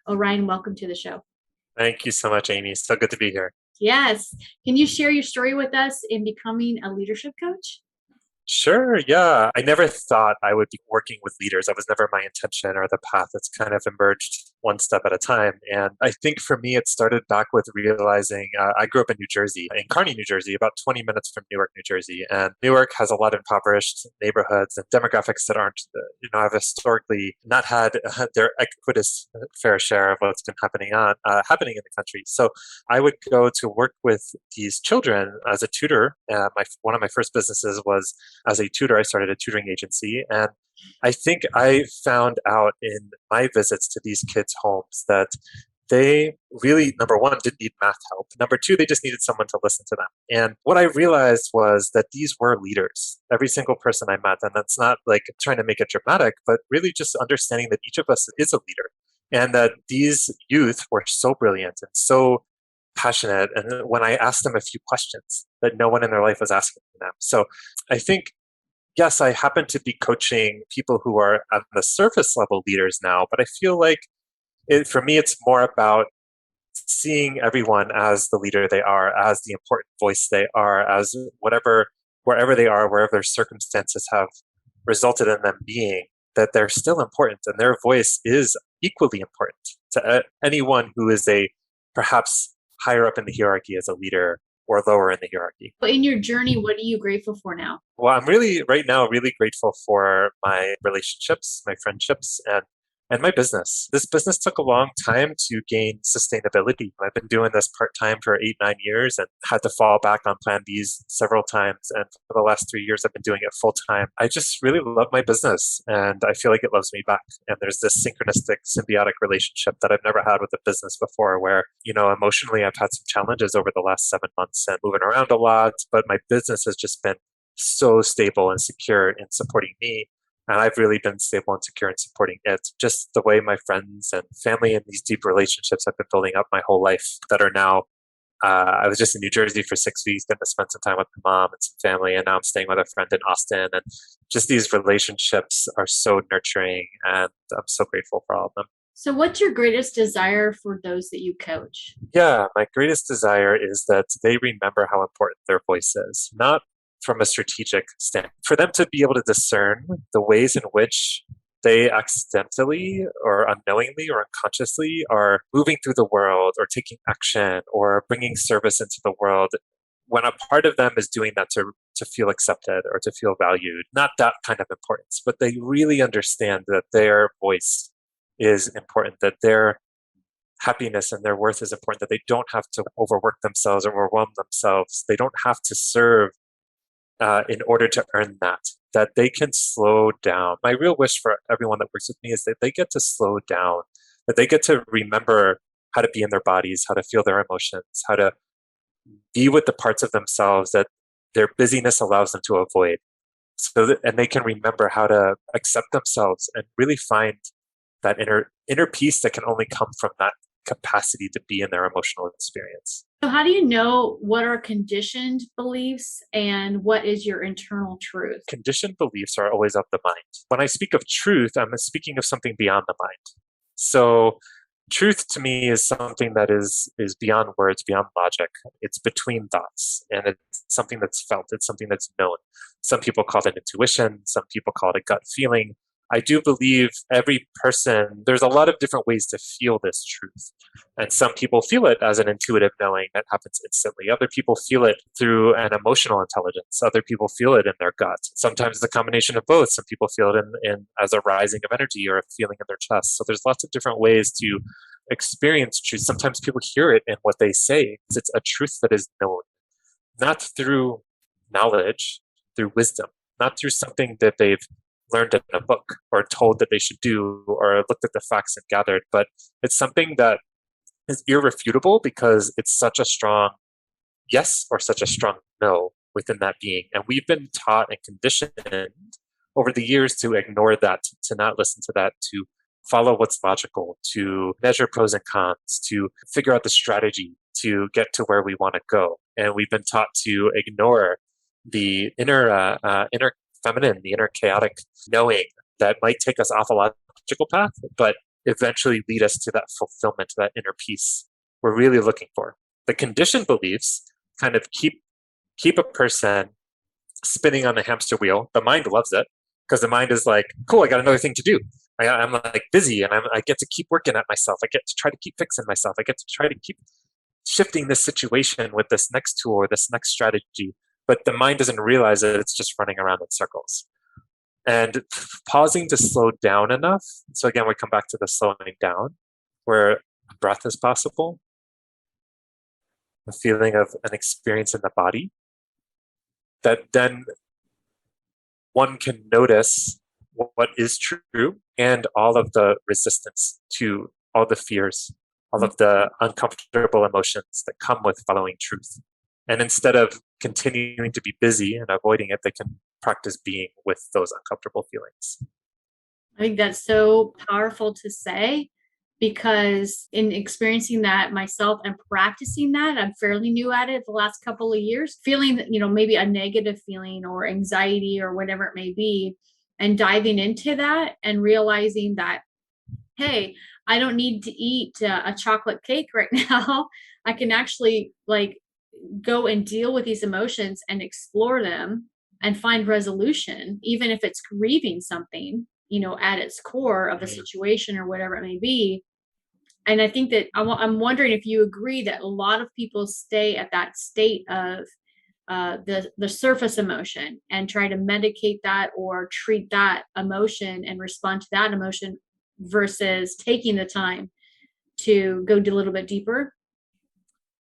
Orion, welcome to the show. Thank you so much, Amy. So good to be here. Yes. Can you share your story with us in becoming a leadership coach? Sure, yeah. I never thought I would be working with leaders. That was never my intention or the path. It's kind of emerged one step at a time. And I think for me, it started back with realizing I grew up in New Jersey, in Kearney, New Jersey, about 20 minutes from Newark, New Jersey. And Newark has a lot of impoverished neighborhoods and demographics that aren't, have historically not had their equitous fair share of what's been happening in the country. So I would go to work with these children as a tutor. One of my first businesses was as a tutor. I started a tutoring agency. And I think I found out in my visits to these kids' homes that they really, number one, didn't need math help. Number two, they just needed someone to listen to them. And what I realized was that these were leaders, every single person I met. And that's not like trying to make it dramatic, but really just understanding that each of us is a leader and that these youth were so brilliant and so passionate. And when I asked them a few questions that no one in their life was asking them. So I think, yes, I happen to be coaching people who are at the surface level leaders now, but I feel like for me, it's more about seeing everyone as the leader they are, as the important voice they are, as wherever they are, wherever their circumstances have resulted in them being, that they're still important and their voice is equally important to anyone who is a perhaps higher up in the hierarchy as a leader or lower in the hierarchy. In your journey, what are you grateful for now? Well, I'm really right now really grateful for my relationships, my friendships, and my business. This business took a long time to gain sustainability. I've been doing this part-time for 8, 9 years and had to fall back on plan Bs several times. And for the last 3 years, I've been doing it full time. I just really love my business and I feel like it loves me back. And there's this synchronistic, symbiotic relationship that I've never had with a business before where, emotionally I've had some challenges over the last 7 months and moving around a lot, but my business has just been so stable and secure in supporting me. And I've really been stable and secure in supporting it. Just the way my friends and family and these deep relationships I've been building up my whole life that are now, I was just in New Jersey for 6 weeks, going to spend some time with my mom and some family. And now I'm staying with a friend in Austin. And just these relationships are so nurturing. And I'm so grateful for all of them. So, what's your greatest desire for those that you coach? Yeah, my greatest desire is that they remember how important their voice is, not from a strategic standpoint, for them to be able to discern the ways in which they accidentally or unknowingly or unconsciously are moving through the world or taking action or bringing service into the world when a part of them is doing that to feel accepted or to feel valued. Not that kind of importance, but they really understand that their voice is important, that their happiness and their worth is important, that they don't have to overwork themselves or overwhelm themselves. They don't have to serve in order to earn that they can slow down. My real wish for everyone that works with me is that they get to slow down, that they get to remember how to be in their bodies, how to feel their emotions, how to be with the parts of themselves that their busyness allows them to avoid. And they can remember how to accept themselves and really find that inner peace that can only come from that capacity to be in their emotional experience. So, how do you know what are conditioned beliefs and what is your internal truth? Conditioned beliefs are always of the mind. When I speak of truth, I'm speaking of something beyond the mind. So truth to me is something that is beyond words, beyond logic. It's between thoughts, and it's something that's felt. It's something that's known. Some people call it intuition. Some people call it a gut feeling. I do believe every person, there's a lot of different ways to feel this truth. And some people feel it as an intuitive knowing that happens instantly. Other people feel it through an emotional intelligence. Other people feel it in their gut. Sometimes it's a combination of both. Some people feel it in as a rising of energy or a feeling in their chest. So there's lots of different ways to experience truth. Sometimes people hear it in what they say. It's a truth that is known, not through knowledge, through wisdom, not through something that they've learned in a book or told that they should do or looked at the facts and gathered, but it's something that is irrefutable because it's such a strong yes or such a strong no within that being. And we've been taught and conditioned over the years to ignore that, to not listen to that, to follow what's logical, to measure pros and cons, to figure out the strategy to get to where we want to go. And we've been taught to ignore the inner feminine, the inner chaotic knowing that might take us off a logical path, but eventually lead us to that fulfillment, to that inner peace we're really looking for. The conditioned beliefs kind of keep a person spinning on the hamster wheel. The mind loves it because the mind is like, cool, I got another thing to do. I'm like busy, and I get to keep working at myself. I get to try to keep fixing myself. I get to try to keep shifting this situation with this next tool or this next strategy. But the mind doesn't realize that it's just running around in circles. And pausing to slow down enough. So again, we come back to the slowing down, where a breath is possible, a feeling of an experience in the body, that then one can notice what is true and all of the resistance to all the fears, all of the uncomfortable emotions that come with following truth. And instead of continuing to be busy and avoiding it, they can practice being with those uncomfortable feelings. I think that's so powerful to say, because in experiencing that myself and practicing that, I'm fairly new at it the last couple of years, feeling, maybe a negative feeling or anxiety or whatever it may be, and diving into that and realizing that, hey, I don't need to eat a chocolate cake right now. I can actually go and deal with these emotions and explore them and find resolution, even if it's grieving something, at its core of a situation or whatever it may be. And I think that I'm wondering if you agree that a lot of people stay at that state of the surface emotion and try to medicate that or treat that emotion and respond to that emotion versus taking the time to go a little bit deeper.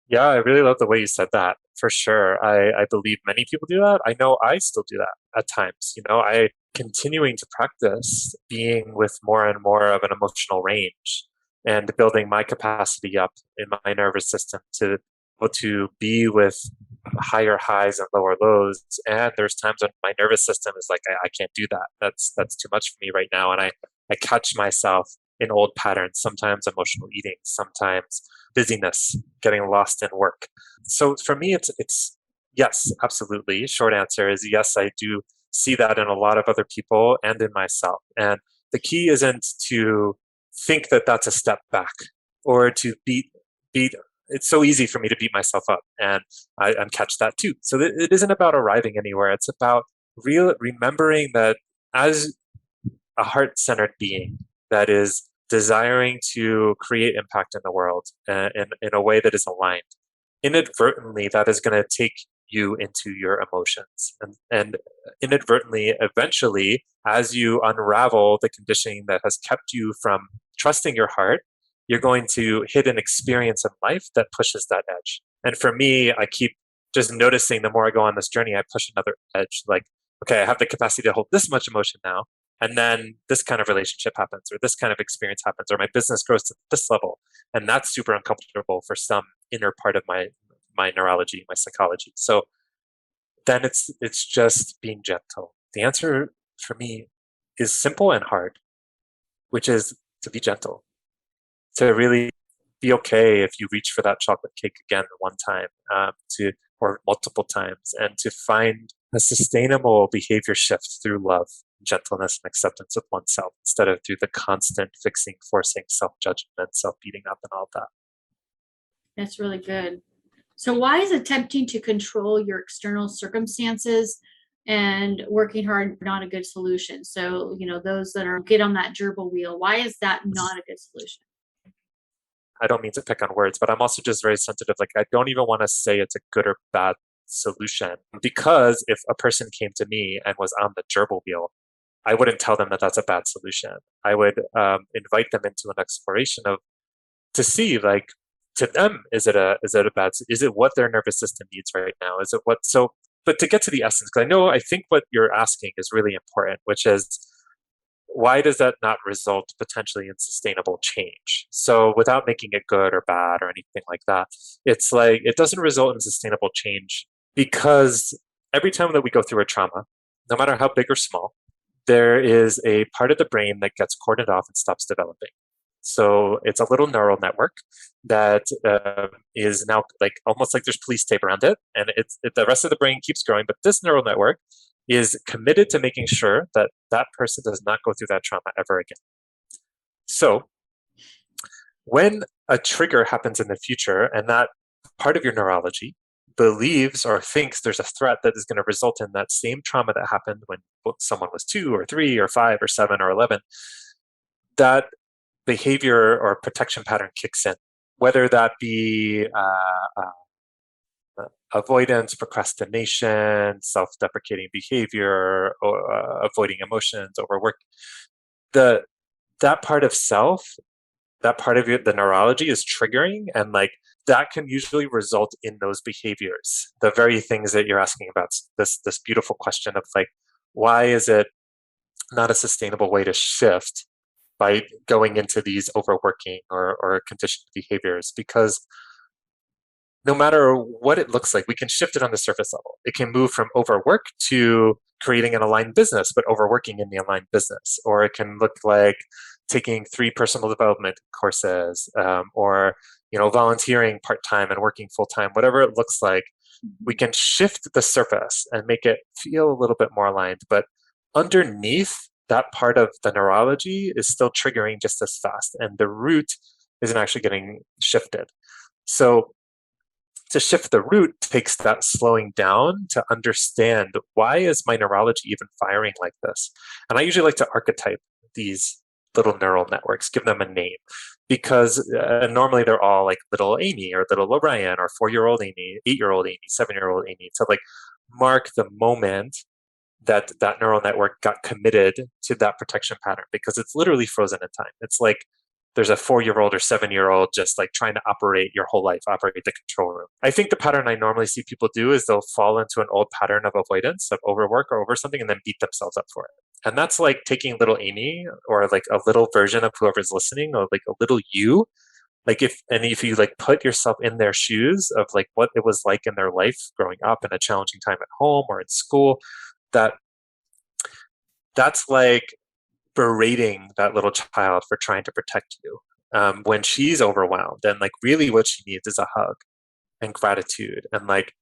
Yeah, I really love the way you said that. For sure. I believe many people do that. I know I still do that at times. I continuing to practice being with more and more of an emotional range and building my capacity up in my nervous system to able to be with higher highs and lower lows. And there's times when my nervous system is like, I can't do that. That's too much for me right now. And I catch myself in old patterns, sometimes emotional eating, sometimes busyness, getting lost in work. So for me, it's yes, absolutely. Short answer is yes, I do see that in a lot of other people and in myself. And the key isn't to think that that's a step back or to beat. It's so easy for me to beat myself up, and I catch that too. So it isn't about arriving anywhere. It's about remembering that as a heart-centered being that is desiring to create impact in the world in a way that is aligned. Inadvertently, that is going to take you into your emotions. And inadvertently, eventually, as you unravel the conditioning that has kept you from trusting your heart, you're going to hit an experience in life that pushes that edge. And for me, I keep just noticing the more I go on this journey, I push another edge. Like, okay, I have the capacity to hold this much emotion now. And then this kind of relationship happens, or this kind of experience happens, or my business grows to this level. And that's super uncomfortable for some inner part of my neurology, my psychology. So then it's just being gentle. The answer for me is simple and hard, which is to be gentle, to really be okay if you reach for that chocolate cake again one time, or multiple times, and to find a sustainable behavior shift through love, gentleness, and acceptance of oneself instead of through the constant fixing, forcing, self-judgment, self-beating up, and all that. That's really good. So why is attempting to control your external circumstances and working hard not a good solution? So, those that are get on that gerbil wheel, why is that not a good solution? I don't mean to pick on words, but I'm also just very sensitive. Like, I don't even want to say it's a good or bad solution, because if a person came to me and was on the gerbil wheel, I wouldn't tell them that that's a bad solution. I would invite them into an exploration to see, like, to them, is it a bad, is it what their nervous system needs right now? Is it what, so, but to get to the essence, because I think what you're asking is really important, which is, why does that not result potentially in sustainable change? So without making it good or bad or anything like that, it's like, it doesn't result in sustainable change because every time that we go through a trauma, no matter how big or small, there is a part of the brain that gets cordoned off and stops developing. So it's a little neural network that is now like almost like there's police tape around it, and the rest of the brain keeps growing, but this neural network is committed to making sure that that person does not go through that trauma ever again. So When a trigger happens in the future and that part of your neurology believes or thinks there's a threat that is going to result in that same trauma that happened when someone was 2 or 3 or 5 or 7 or 11, that behavior or protection pattern kicks in, whether that be avoidance, procrastination, self-deprecating behavior, or, avoiding emotions, overwork. The that part of self, that part of the neurology is triggering, and like that can usually result in those behaviors. The very things that you're asking about. This beautiful question of like, why is it not a sustainable way to shift by going into these overworking or conditioned behaviors? Because no matter what it looks like, we can shift it on the surface level. It can move from overwork to creating an aligned business, but overworking in the aligned business. Or it can look like taking 3 personal development courses, or volunteering part-time and working full-time, whatever it looks like. We can shift the surface and make it feel a little bit more aligned. But underneath, that part of the neurology is still triggering just as fast, and the root isn't actually getting shifted. So to shift the root takes that slowing down to understand, why is my neurology even firing like this? And I usually like to archetype these little neural networks, give them a name, because normally they're all like little Amy or little Orion or 4-year-old Amy, 8-year-old Amy, 7-year-old Amy, to like mark the moment that that neural network got committed to that protection pattern, because it's literally frozen in time. It's like there's a 4-year-old or 7-year-old just like trying to operate your whole life, operate the control room. I think the pattern I normally see people do is they'll fall into an old pattern of avoidance, of overwork or over something, and then beat themselves up for it. And that's like taking little Amy or like a little version of whoever's listening, or like a little you. Like if you like put yourself in their shoes of like what it was like in their life growing up in a challenging time at home or in school, that's like berating that little child for trying to protect you, when she's overwhelmed, and like really what she needs is a hug and gratitude. And like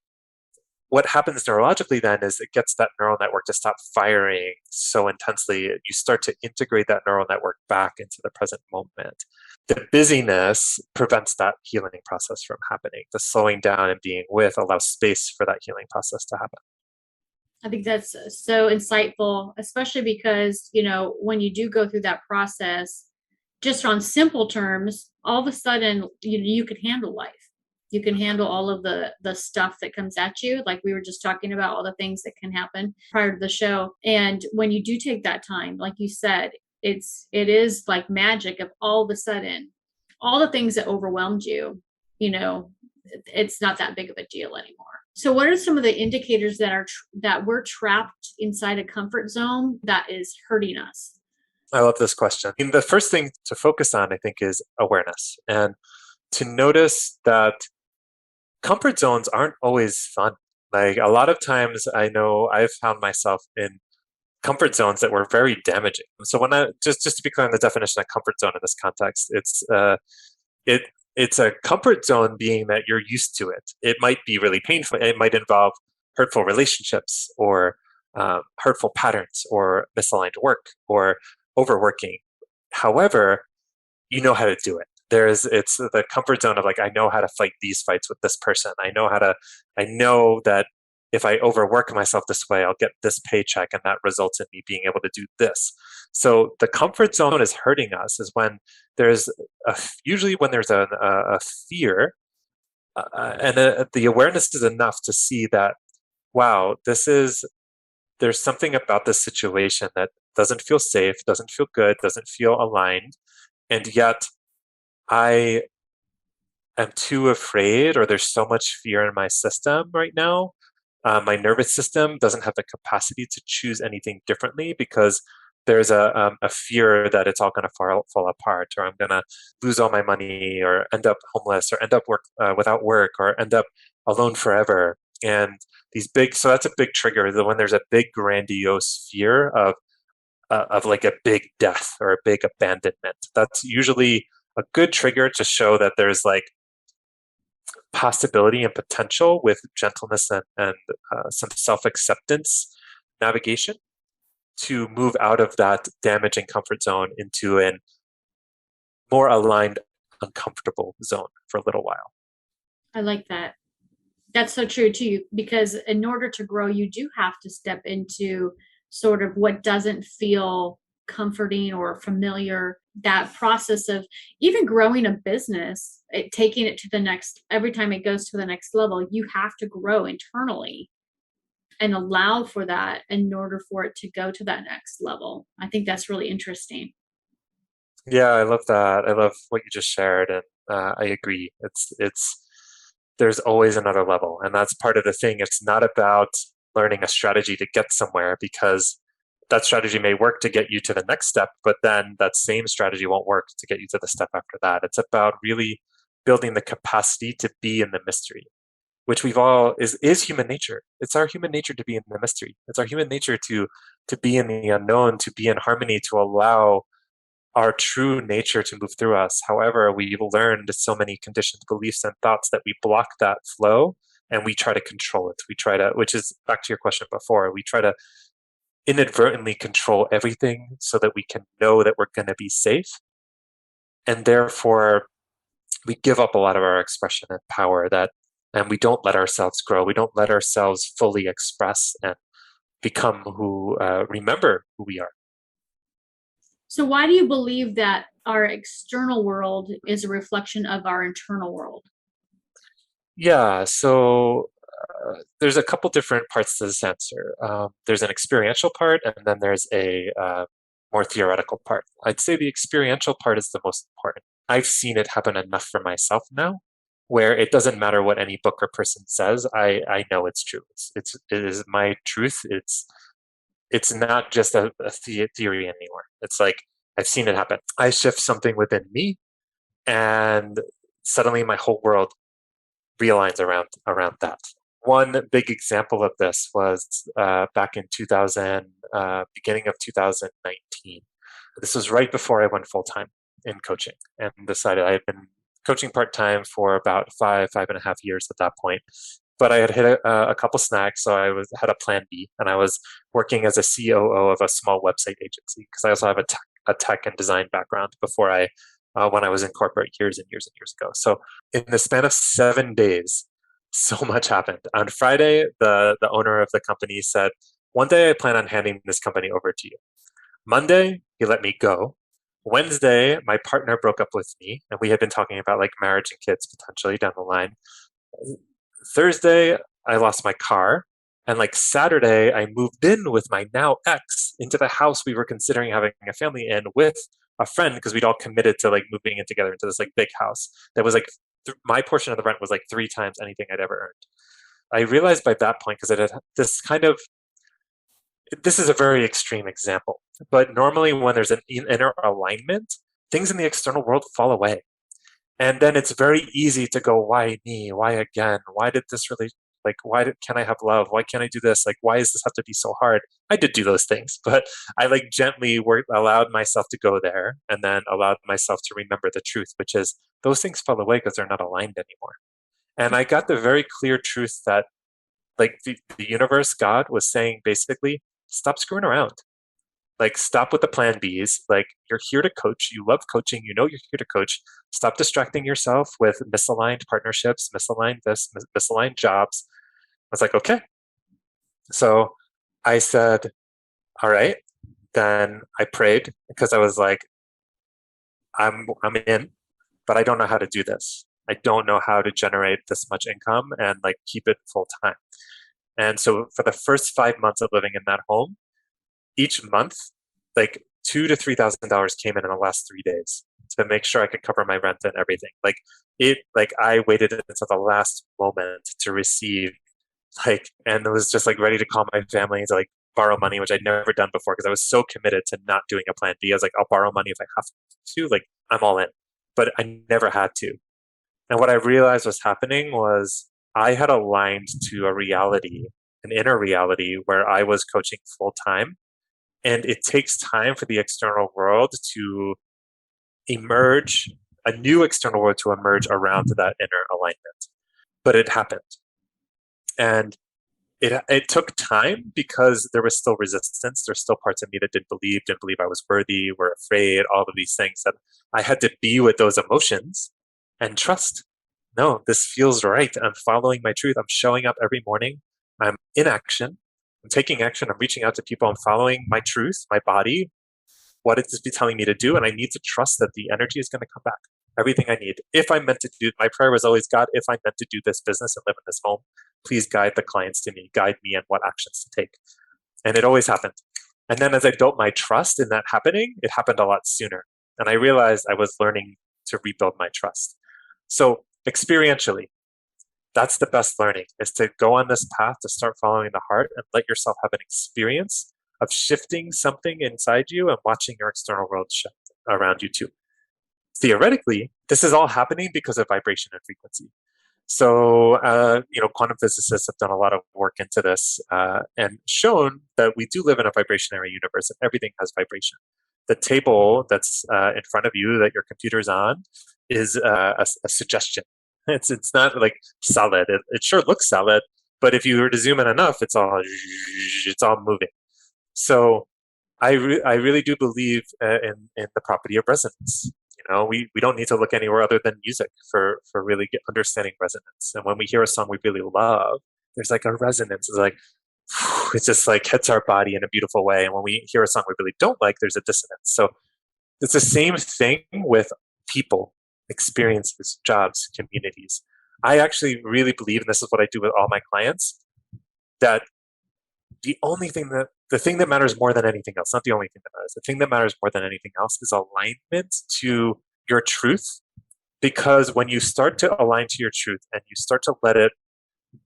what happens neurologically then is it gets that neural network to stop firing so intensely. You start to integrate that neural network back into the present moment. The busyness prevents that healing process from happening. The slowing down and being with allows space for that healing process to happen. I think that's so insightful, especially because, when you do go through that process, just on simple terms, all of a sudden, you can handle life. You can handle all of the stuff that comes at you. Like we were just talking about all the things that can happen prior to the show. And when you do take that time, like you said, it is like magic of all of a sudden, all the things that overwhelmed you, it's not that big of a deal anymore. So what are some of the indicators that we're trapped inside a comfort zone that is hurting us? I love this question. I mean, the first thing to focus on, I think, is awareness, and to notice that comfort zones aren't always fun. Like a lot of times I know I've found myself in comfort zones that were very damaging. So when I just to be clear on the definition of comfort zone in this context, it's a comfort zone being that you're used to it. It might be really painful. It might involve hurtful relationships or hurtful patterns or misaligned work or overworking. However, you know how to do it. It's the comfort zone of like, I know how to fight these fights with this person. I know that if I overwork myself this way, I'll get this paycheck, and that results in me being able to do this. So the comfort zone is hurting us is when usually when there's a fear, and the awareness is enough to see that, wow, there's something about this situation that doesn't feel safe, doesn't feel good, doesn't feel aligned, and yet I am too afraid, or there's so much fear in my system right now. My nervous system doesn't have the capacity to choose anything differently, because there's a fear that it's all going to fall apart, or I'm going to lose all my money, or end up homeless, or end up without work, or end up alone forever. And so that's a big trigger. When there's a big grandiose fear of like a big death or a big abandonment, that's usually a good trigger to show that there's like possibility and potential with gentleness and some self-acceptance navigation to move out of that damaging comfort zone into a more aligned, uncomfortable zone for a little while. I like that. That's so true too, because in order to grow, you do have to step into sort of what doesn't feel comforting or familiar. That process of even growing a business, taking it to the next, every time it goes to the next level, you have to grow internally and allow for that in order for it to go to that next level. I think that's really interesting. Yeah, I love that. I love what you just shared, and I agree. It's there's always another level, and that's part of the thing. It's not about learning a strategy to get somewhere, because that strategy may work to get you to the next step, but then that same strategy won't work to get you to the step after that. It's about really building the capacity to be in the mystery, which we've all is human nature. It's our human nature to be in the mystery. It's our human nature to be in the unknown, to be in harmony, to allow our true nature to move through us. However, we've learned so many conditioned beliefs and thoughts that we block that flow and we try to control it. We try to, which is back to your question before, we try to inadvertently control everything so that we can know that we're going to be safe. And therefore, we give up a lot of our expression and power, and we don't let ourselves grow. We don't let ourselves fully express and become remember who we are. So, why do you believe that our external world is a reflection of our internal world? Yeah, so there's a couple different parts to this answer. There's an experiential part, and then there's a more theoretical part. I'd say the experiential part is the most important. I've seen it happen enough for myself now, where it doesn't matter what any book or person says. I know it's true. It is my truth. It's not just a theory anymore. It's like I've seen it happen. I shift something within me, and suddenly my whole world realigns around that. One big example of this was back in 2000, beginning of 2019. This was right before I went full time in coaching and decided I had been coaching part time for about 5.5 years at that point. But I had hit a couple snags, so I had a plan B, and I was working as a COO of a small website agency because I also have a tech and design background before when I was in corporate years and years and years ago. So in the span of 7 days, so much happened. On Friday, the owner of the company said, "One day I plan on handing this company over to you." Monday, he let me go. Wednesday, my partner broke up with me, and we had been talking about like marriage and kids potentially down the line. Thursday, I lost my car. And like Saturday, I moved in with my now ex into the house we were considering having a family in with a friend, because we'd all committed to like moving in together into this like big house that was like my portion of the rent was like 3 times anything I'd ever earned. I realized by that point, because it had this is a very extreme example, but normally when there's an inner alignment, things in the external world fall away. And then it's very easy to go, why me? Why again? Why did this really, like, can I have love? Why can't I do this? Like, why does this have to be so hard? I did do those things, but I like gently allowed myself to go there, and then allowed myself to remember the truth, which is those things fell away because they're not aligned anymore. And I got the very clear truth that like the universe, God was saying basically, stop screwing around. Like, stop with the plan Bs. Like, you're here to coach. You love coaching. You know you're here to coach. Stop distracting yourself with misaligned partnerships, misaligned jobs. I was like, okay. So I said, all right. Then I prayed, because I was like, I'm in, but I don't know how to do this. I don't know how to generate this much income and like keep it full time. And so for the first 5 months of living in that home, each month, like $2,000 to $3,000 came in the last 3 days to make sure I could cover my rent and everything. Like I waited until the last moment to receive, and it was just like ready to call my family to like borrow money, which I'd never done before because I was so committed to not doing a plan B. I was like, I'll borrow money if I have to. Like, I'm all in, but I never had to. And what I realized was happening was I had aligned to a reality, an inner reality, where I was coaching full time. And it takes time for the external world to emerge, a new external world to emerge around that inner alignment. But it happened. And it took time because there was still resistance. There's still parts of me that didn't believe I was worthy, were afraid, all of these things that I had to be with those emotions and trust. No, this feels right. I'm following my truth. I'm showing up every morning. I'm in action. I'm taking action. I'm reaching out to people. I'm following my truth, my body, what it is telling me to do. And I need to trust that the energy is going to come back. Everything I need. If I'm meant to do, my prayer was always, God, if I'm meant to do this business and live in this home, please guide the clients to me, guide me in what actions to take. And it always happened. And then as I built my trust in that happening, it happened a lot sooner. And I realized I was learning to rebuild my trust. So experientially, that's the best learning, is to go on this path, to start following the heart and let yourself have an experience of shifting something inside you and watching your external world shift around you too. Theoretically, this is all happening because of vibration and frequency. So, quantum physicists have done a lot of work into this and shown that we do live in a vibrationary universe and everything has vibration. The table that's in front of you that your computer's on is a suggestion. It's not like solid. It sure looks solid, but if you were to zoom in enough, it's all moving. So I really do believe in the property of resonance. We don't need to look anywhere other than music for really understanding resonance. And when we hear a song we really love, there's like a resonance. It's like, it just like hits our body in a beautiful way. And when we hear a song we really don't like, there's a dissonance. So it's the same thing with people, experiences, jobs, communities. I actually really believe, and this is what I do with all my clients, that the thing that matters more than anything else, not the only thing that matters, the thing that matters more than anything else is alignment to your truth. Because when you start to align to your truth and you start to let it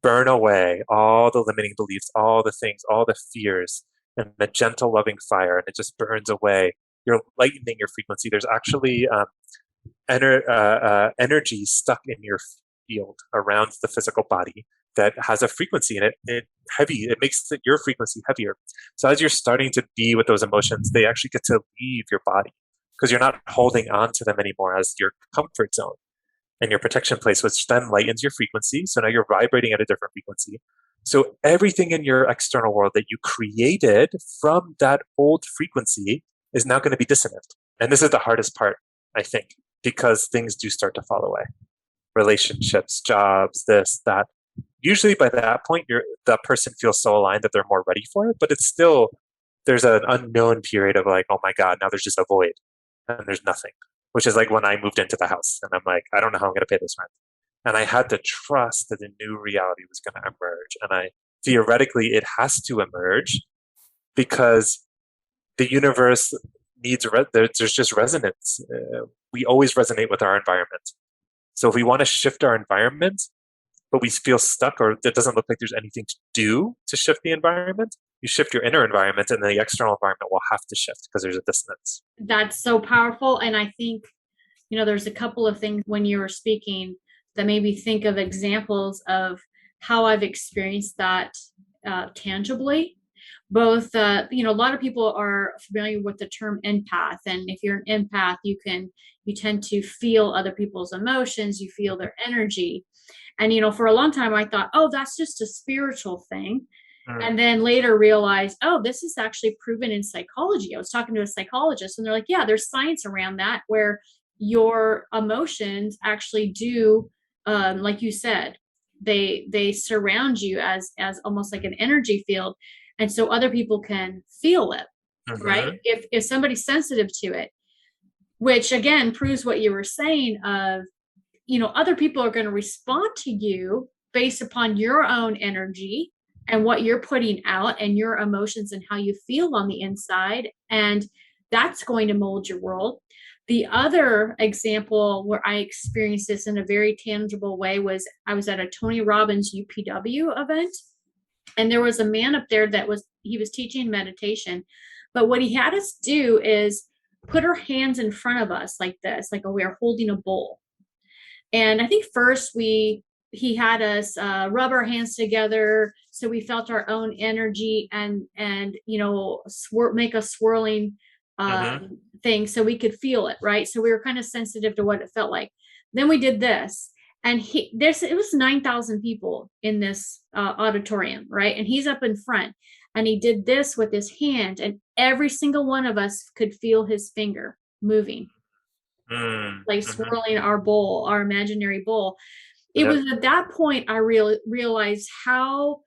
burn away all the limiting beliefs, all the things, all the fears, and the gentle, loving fire, and it just burns away, you're lightening your frequency. There's actually energy stuck in your field around the physical body that has a frequency in it. It makes your frequency heavier. So as you're starting to be with those emotions, they actually get to leave your body because you're not holding on to them anymore as your comfort zone and your protection place, which then lightens your frequency. So now you're vibrating at a different frequency. So everything in your external world that you created from that old frequency is now going to be dissonant. And this is the hardest part, I think, because things do start to fall away. Relationships, jobs, this, that. Usually by that point, that person feels so aligned that they're more ready for it, but it's still, there's an unknown period of like, oh my God, now there's just a void and there's nothing, which is like when I moved into the house and I'm like, I don't know how I'm going to pay this rent. And I had to trust that the new reality was going to emerge. And theoretically, it has to emerge because the universe needs, there's just resonance. We always resonate with our environment. So if we want to shift our environment, but we feel stuck or it doesn't look like there's anything to do to shift the environment, you shift your inner environment and the external environment will have to shift because there's a dissonance. That's so powerful. And I think, there's a couple of things when you were speaking that made me think of examples of how I've experienced that tangibly. Both, a lot of people are familiar with the term empath. And if you're an empath, you tend to feel other people's emotions, you feel their energy. And, for a long time, I thought, oh, that's just a spiritual thing. And then later realized, oh, this is actually proven in psychology. I was talking to a psychologist and they're like, yeah, there's science around that where your emotions actually do, like you said, they surround you as almost like an energy field. And so other people can feel it, right? If somebody's sensitive to it, which again proves what you were saying of, other people are going to respond to you based upon your own energy and what you're putting out and your emotions and how you feel on the inside. And that's going to mold your world. The other example where I experienced this in a very tangible way was I was at a Tony Robbins UPW event. And there was a man up there he was teaching meditation. But what he had us do is put our hands in front of us like this, like we are holding a bowl. And I think first he had us rub our hands together so we felt our own energy and make a swirling thing so we could feel it, right? So we were kind of sensitive to what it felt like. Then we did this. And it was 9,000 people in this auditorium, right? And he's up in front, and he did this with his hand, and every single one of us could feel his finger moving, like Mm-hmm. swirling our bowl, our imaginary bowl. It Yep. was at that point I realized how,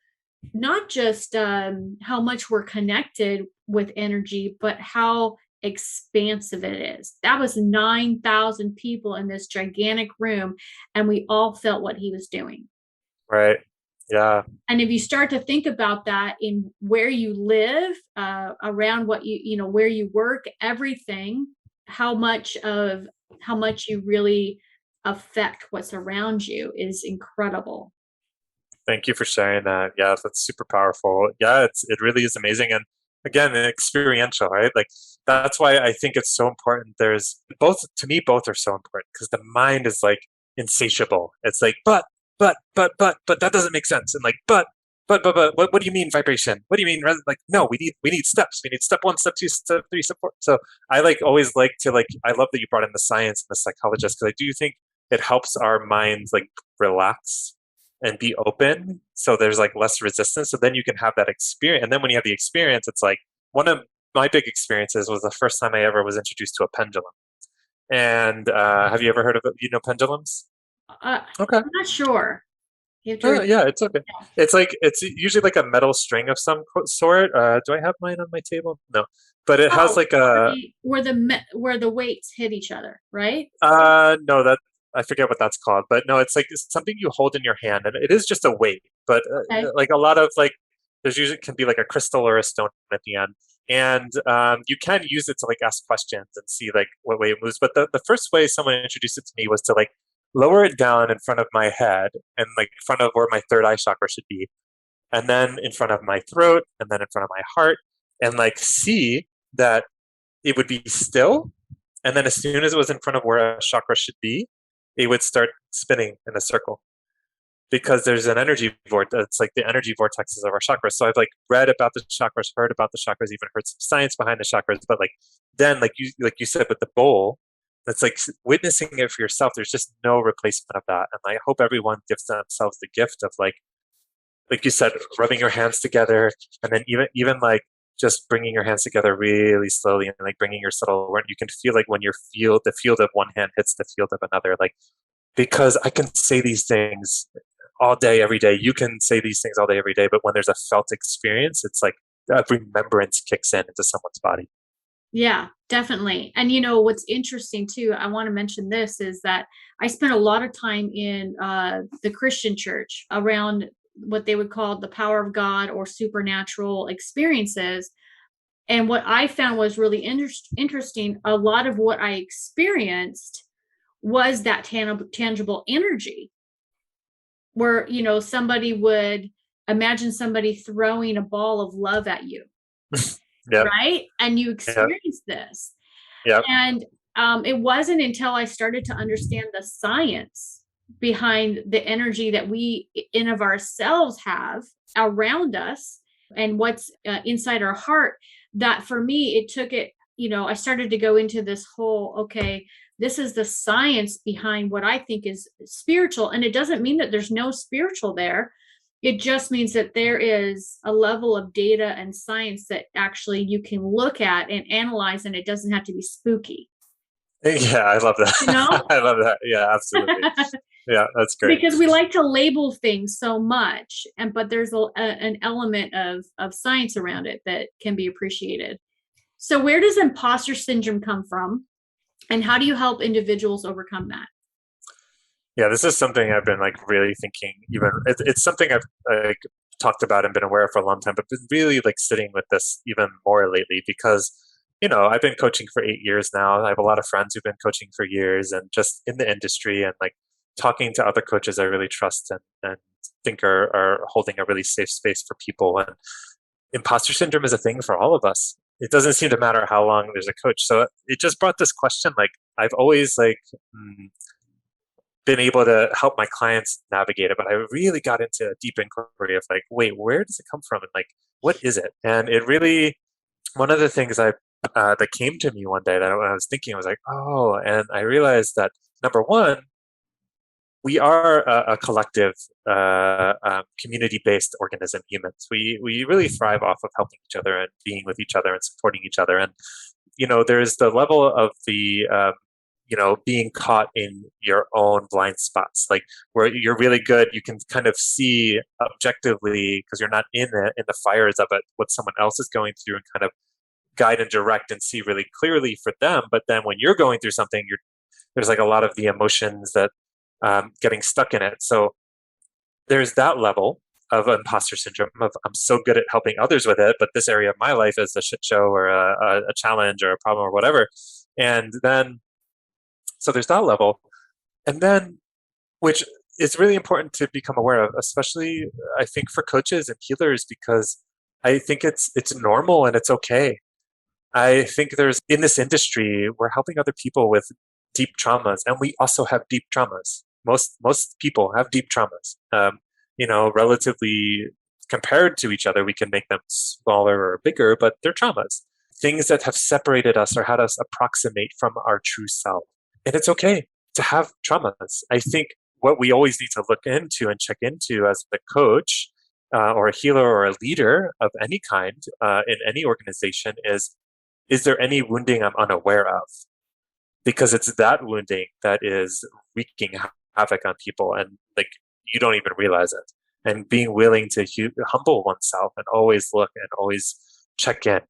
not just how much we're connected with energy, but how expansive it is. That was 9,000 people in this gigantic room, and we all felt what he was doing. Right. Yeah. And if you start to think about that in where you live, around what where you work, everything, how much of how much you really affect what's around you is incredible. Thank you for sharing that. Yeah, that's super powerful. Yeah, it really is amazing. And again, experiential, right? Like that's why I think it's so important. There's both, to me, both are so important because the mind is like insatiable. It's like, but that doesn't make sense. And like, but, what do you mean vibration? What do you mean? Like, no, we need steps. We need step one, step two, step three, step four. So I like always like to like, I love that you brought in the science and the psychologist because I do think it helps our minds like relax and be open so there's like less resistance, so then you can have that experience. And then when you have the experience, it's like one of my big experiences was the first time I ever was introduced to a pendulum. And have you ever heard of it, pendulums? Okay. I'm not sure. You have to repeat. Yeah, it's okay. It's like it's usually like a metal string of some sort. Do I have mine on my table? No, but it has Oh, like a where the weights hit each other, right? no, that I forget what that's called, but no, it's like it's something you hold in your hand, and it is just a weight. But Okay. like a lot of like, there's usually can be like a crystal or a stone at the end, and you can use it to like ask questions and see like what way it moves. But the first way someone introduced it to me was to like lower it down in front of my head and like in front of where my third eye chakra should be, and then in front of my throat, and then in front of my heart, and like see that it would be still. And then as soon as it was in front of where a chakra should be, it would start spinning in a circle because there's an energy vortex. It's like the energy vortexes of our chakras. So I've like read about the chakras, heard about the chakras, even heard some science behind the chakras. But like then, like you said with the bowl, it's like witnessing it for yourself. There's just no replacement of that. And I hope everyone gives themselves the gift of like you said, rubbing your hands together, and then even like just bringing your hands together really slowly and like bringing your subtle awareness. You can feel like when the field of one hand hits the field of another, like because I can say these things all day, every day. You can say these things all day, every day, but when there's a felt experience, it's like a remembrance kicks in into someone's body. Yeah, definitely. And what's interesting too, I want to mention this, is that I spent a lot of time in the Christian church around what they would call the power of God or supernatural experiences. And what I found was really interesting. A lot of what I experienced was that tangible energy where, somebody would imagine somebody throwing a ball of love at you, Yep. right? And you Yep. experience this. Yep. And it wasn't until I started to understand the science behind the energy that we in of ourselves have around us and what's inside our heart, that for me it took it, I started to go into this whole, okay, this is the science behind what I think is spiritual. And it doesn't mean that there's no spiritual there. It just means that there is a level of data and science that actually you can look at and analyze, and it doesn't have to be spooky. Yeah, I love that. You know? I love that. Yeah, absolutely. Yeah, that's great. Because we like to label things so much, but there's an element of science around it that can be appreciated. So where does imposter syndrome come from, and how do you help individuals overcome that? Yeah, this is something I've been like really thinking. Even it's something I've like talked about and been aware of for a long time, but been really like sitting with this even more lately because I've been coaching for 8 years now. I have a lot of friends who've been coaching for years, and just in the industry and like talking to other coaches I really trust and think are holding a really safe space for people. And imposter syndrome is a thing for all of us. It doesn't seem to matter how long there's a coach. So it just brought this question. Like I've always like been able to help my clients navigate it, but I really got into a deep inquiry of like, wait, where does it come from, and like, what is it? And it really, one of the things that came to me one day that when I was thinking, I was like, oh, and I realized that number one, we are a collective, community-based organism, humans. We really thrive off of helping each other and being with each other and supporting each other. And there's the level of the being caught in your own blind spots, like where you're really good, you can kind of see objectively because you're not in the fires of it, what someone else is going through, and kind of guide and direct and see really clearly for them. But then when you're going through something, there's like a lot of the emotions that getting stuck in it. So there's that level of imposter syndrome of I'm so good at helping others with it, but this area of my life is a shit show or a challenge or a problem or whatever. And then, so there's that level. And then, which is really important to become aware of, especially I think for coaches and healers, because I think it's normal and it's okay. I think in this industry, we're helping other people with deep traumas, and we also have deep traumas. Most people have deep traumas. Relatively compared to each other, we can make them smaller or bigger, but they're traumas. Things that have separated us or had us approximate from our true self. And it's okay to have traumas. I think what we always need to look into and check into as a coach or a healer or a leader of any kind in any organization is there any wounding I'm unaware of? Because it's that wounding that is wreaking havoc on people, and like you don't even realize it. And being willing to humble oneself and always look and always check in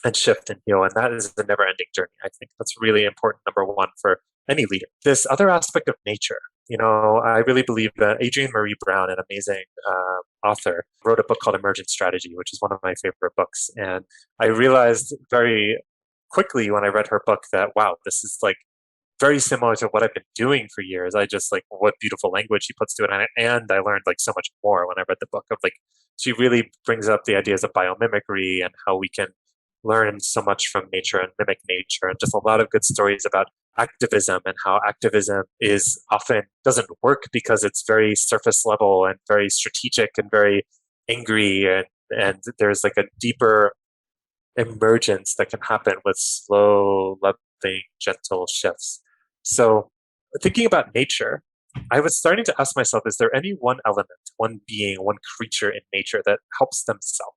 and shift and heal. And that is the never-ending journey. I think that's really important, number one, for any leader. This other aspect of nature, I really believe that Adrienne Marie Brown, an amazing author, wrote a book called Emergent Strategy, which is one of my favorite books. And I realized very quickly when I read her book that, wow, this is like very similar to what I've been doing for years. I just like what beautiful language she puts to it. And I learned like so much more when I read the book of like, she really brings up the ideas of biomimicry and how we can learn so much from nature and mimic nature, and just a lot of good stories about activism and how activism is often doesn't work because it's very surface level and very strategic and very angry, and there's like a deeper emergence that can happen with slow, loving, gentle shifts. So thinking about nature, I was starting to ask myself, is there any one element, one being, one creature in nature that helps themselves?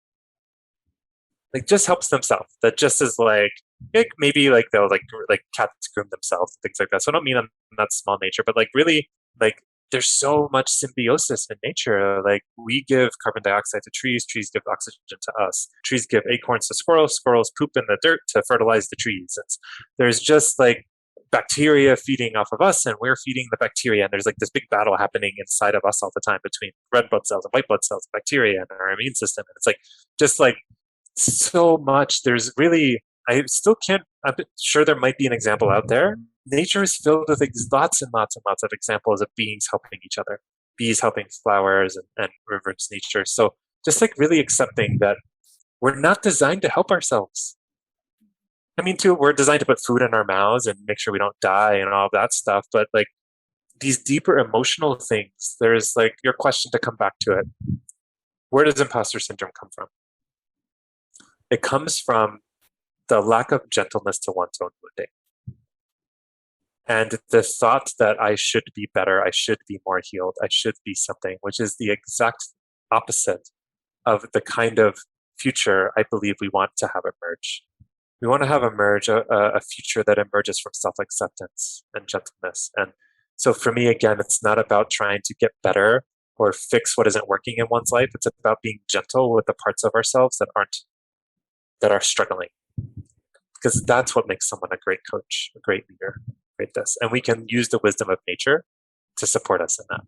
Like just helps themselves. That just is like maybe like they'll like cats groom themselves and things like that. So I don't mean on that small nature, but like really like there's so much symbiosis in nature. Like we give carbon dioxide to trees, trees give oxygen to us. Trees give acorns to squirrels, squirrels poop in the dirt to fertilize the trees. There's just like bacteria feeding off of us and we're feeding the bacteria. And there's like this big battle happening inside of us all the time between red blood cells and white blood cells, bacteria and our immune system. And it's like, just like so much. There's really, I still can't, I'm sure there might be an example out there. Nature is filled with lots and lots and lots of examples of beings helping each other, bees helping flowers and rivers, nature. So just like really accepting that we're not designed to help ourselves. I mean, too, we're designed to put food in our mouths and make sure we don't die and all of that stuff. But like these deeper emotional things, there's like your question to come back to it. Where does imposter syndrome come from? It comes from the lack of gentleness to one's own wounding. And the thought that I should be better, I should be more healed, I should be something, which is the exact opposite of the kind of future I believe we want to have emerge. We want to have emerge a future that emerges from self-acceptance and gentleness. And so for me, again, it's not about trying to get better or fix what isn't working in one's life. It's about being gentle with the parts of ourselves that are struggling. Because that's what makes someone a great coach, a great leader, great this. And we can use the wisdom of nature to support us in that.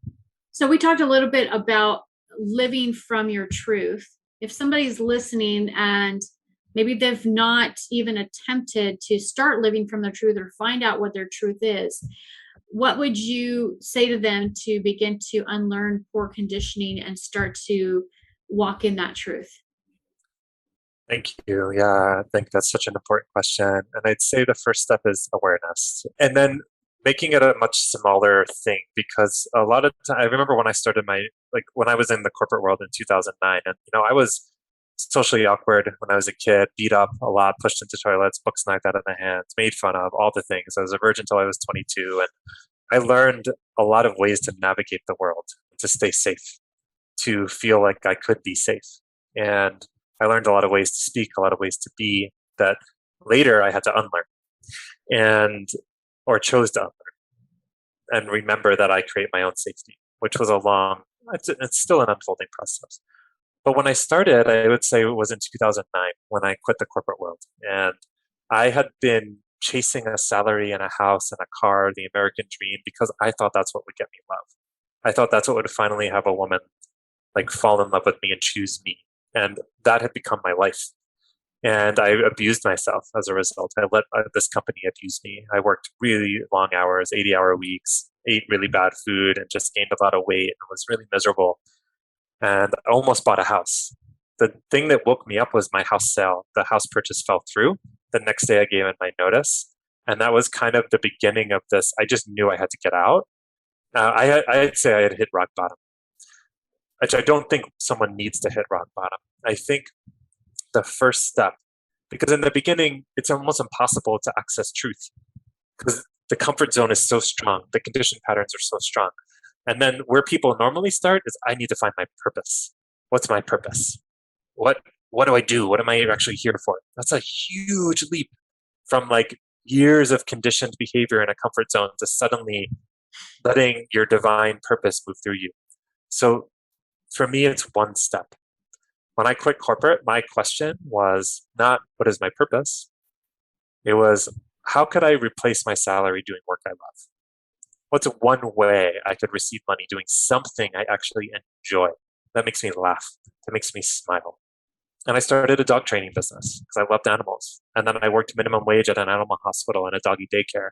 So we talked a little bit about living from your truth. If somebody's listening and maybe they've not even attempted to start living from their truth or find out what their truth is, what would you say to them to begin to unlearn poor conditioning and start to walk in that truth? Thank you. Yeah, I think that's such an important question. And I'd say the first step is awareness. And then making it a much smaller thing, because a lot of time, I remember when I started when I was in the corporate world in 2009, and, I was socially awkward when I was a kid, beat up a lot, pushed into toilets, books knocked out of my hands, made fun of, all the things. I was a virgin until I was 22. And I learned a lot of ways to navigate the world, to stay safe, to feel like I could be safe. And I learned a lot of ways to speak, a lot of ways to be that later I had to unlearn and or chose to unlearn and remember that I create my own safety, which was it's still an unfolding process. But when I started, I would say it was in 2009 when I quit the corporate world. And I had been chasing a salary and a house and a car, the American dream, because I thought that's what would get me love. I thought that's what would finally have a woman like fall in love with me and choose me. And that had become my life. And I abused myself as a result. I let this company abuse me. I worked really long hours, 80-hour weeks, ate really bad food, and just gained a lot of weight and was really miserable. And I almost bought a house. The thing that woke me up was my house sale. The house purchase fell through. The next day I gave in my notice. And that was kind of the beginning of this. I just knew I had to get out. I'd say I had hit rock bottom, which I don't think someone needs to hit rock bottom. I think the first step, because in the beginning, it's almost impossible to access truth because the comfort zone is so strong. The condition patterns are so strong. And then where people normally start is I need to find my purpose. What's my purpose? What do I do? What am I actually here for? That's a huge leap from like years of conditioned behavior in a comfort zone to suddenly letting your divine purpose move through you. So for me, it's one step. When I quit corporate, my question was not what is my purpose? It was how could I replace my salary doing work I love? What's one way I could receive money doing something I actually enjoy? That makes me laugh. That makes me smile. And I started a dog training business because I loved animals. And then I worked minimum wage at an animal hospital and a doggy daycare.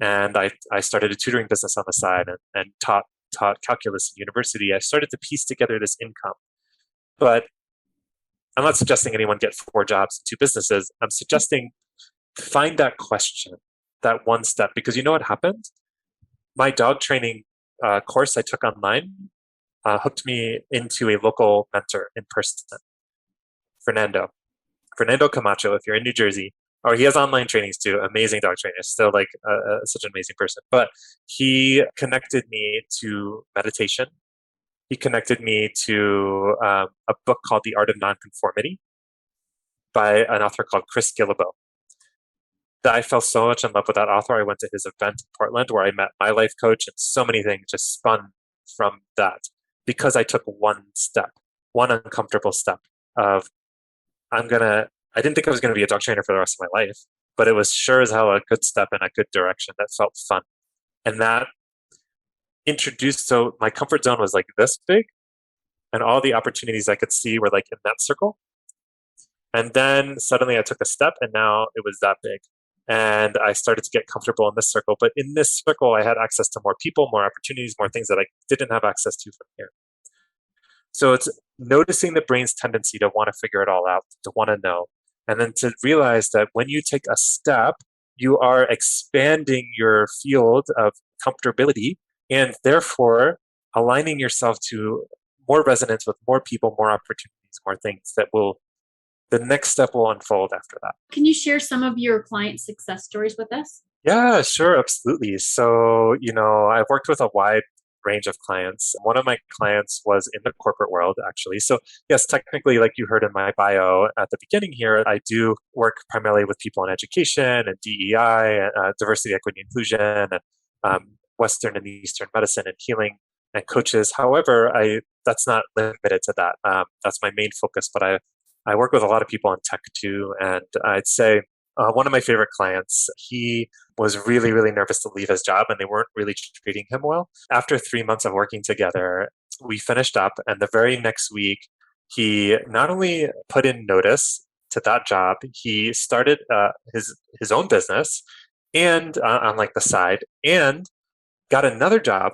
And I started a tutoring business on the side and taught calculus in university. I started to piece together this income. But I'm not suggesting anyone get 4 jobs and 2 businesses. I'm suggesting find that question, that one step, because you know what happened? My dog training course I took online hooked me into a local mentor in person, Fernando Camacho. If you're in New Jersey, or he has online trainings too, amazing dog trainer, still like such an amazing person. But he connected me to meditation. He connected me to a book called The Art of Non-Conformity by an author called Chris Gillibo. That I fell so much in love with that author. I went to his event in Portland where I met my life coach, and so many things just spun from that because I took one step, one uncomfortable step of I didn't think I was going to be a dog trainer for the rest of my life, but it was sure as hell a good step in a good direction that felt fun. And that introduced, so my comfort zone was like this big and all the opportunities I could see were like in that circle. And then suddenly I took a step and now it was that big. And I started to get comfortable in this circle. But in this circle, I had access to more people, more opportunities, more things that I didn't have access to from here. So it's noticing the brain's tendency to want to figure it all out, to want to know. And then to realize that when you take a step, you are expanding your field of comfortability and therefore aligning yourself to more resonance with more people, more opportunities, more things that the next step will unfold after that. Can you share some of your client success stories with us? Yeah, sure, absolutely. So, I've worked with a wide range of clients. One of my clients was in the corporate world, actually. So, yes, technically, like you heard in my bio at the beginning here, I do work primarily with people in education and DEI, diversity, equity, inclusion, and Western and Eastern medicine and healing and coaches. However, that's not limited to that. That's my main focus, but I work with a lot of people in tech too. And I'd say one of my favorite clients, he was really, really nervous to leave his job and they weren't really treating him well. After 3 months of working together, we finished up. And the very next week, he not only put in notice to that job, he started his own business and on like the side and got another job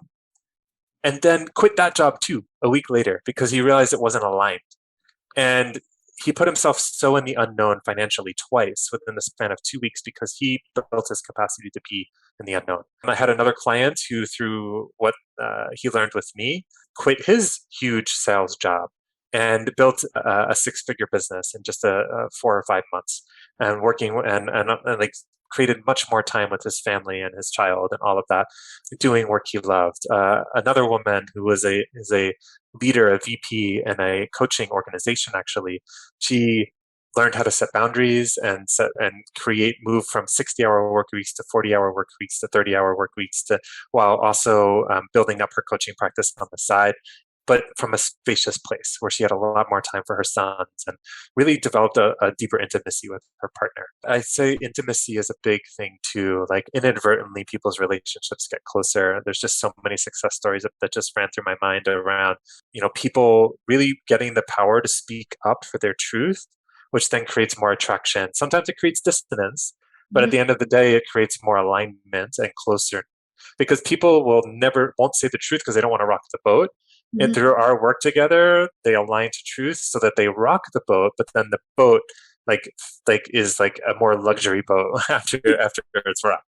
and then quit that job too a week later because he realized it wasn't aligned. And he put himself so in the unknown financially twice within the span of 2 weeks because he built his capacity to be in the unknown. And I had another client who, through what he learned with me, quit his huge sales job and built a 6-figure business in just 4 or 5 months and working and like created much more time with his family and his child and all of that, doing work he loved. Another woman who is a leader, a VP in a coaching organization, actually, she learned how to set boundaries and move from 60-hour work weeks to 40-hour work weeks to 30-hour work weeks, to while also building up her coaching practice on the side, but from a spacious place where she had a lot more time for her sons and really developed a deeper intimacy with her partner. I'd say intimacy is a big thing too. Like inadvertently, people's relationships get closer. There's just so many success stories that just ran through my mind around, people really getting the power to speak up for their truth, which then creates more attraction. Sometimes it creates dissonance, but at the end of the day, it creates more alignment and closer, because people won't say the truth because they don't want to rock the boat. And through our work together, they align to truth so that they rock the boat, but then the boat is like a more luxury boat after it's rocked.